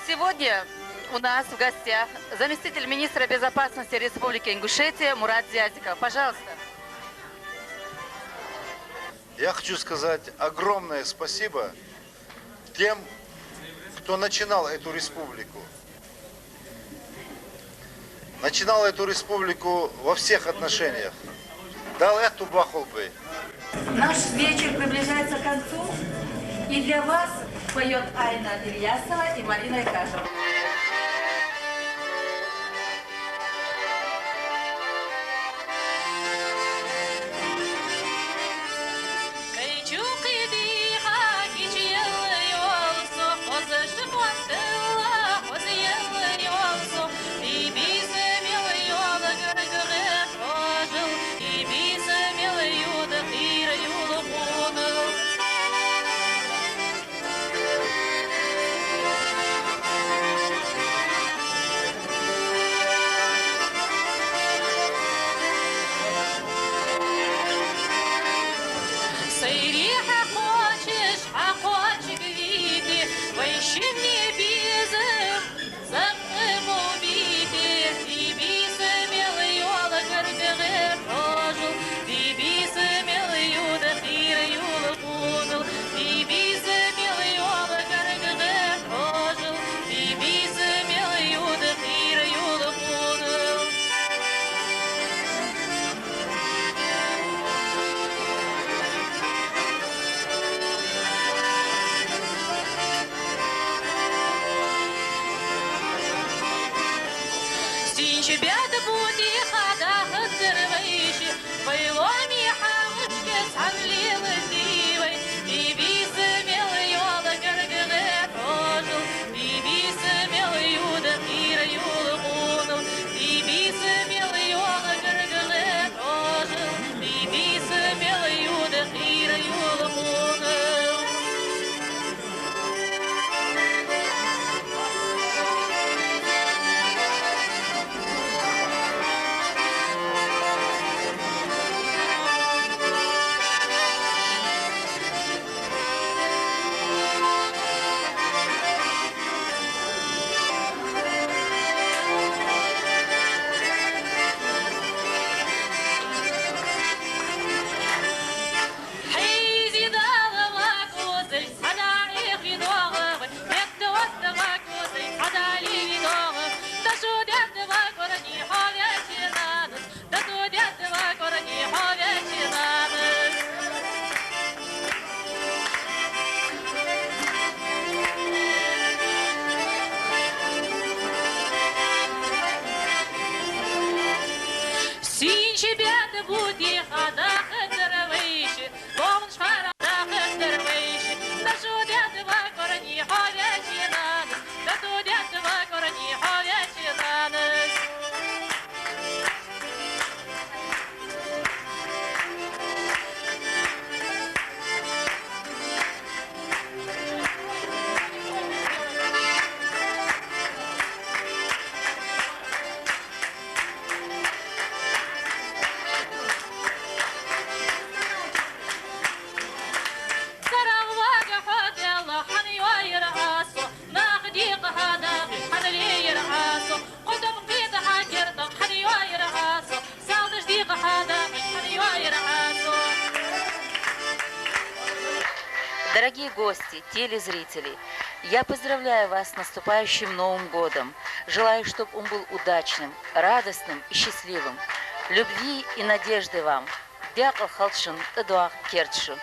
Сегодня у нас в гостях заместитель министра безопасности Республики Ингушетия Мурат Зязиков. Пожалуйста. Я хочу сказать огромное спасибо тем, кто начинал эту республику. Начинал эту республику во всех отношениях. Дал эту бахулбы. Наш вечер приближается к концу. И для вас поет Айна Ильясова и Марина Икажева. Дорогие гости, телезрители, я поздравляю вас с наступающим Новым годом. Желаю, чтобы он был удачным, радостным и счастливым. Любви и надежды вам. Дякую, Халшин, Эдуард Керчу.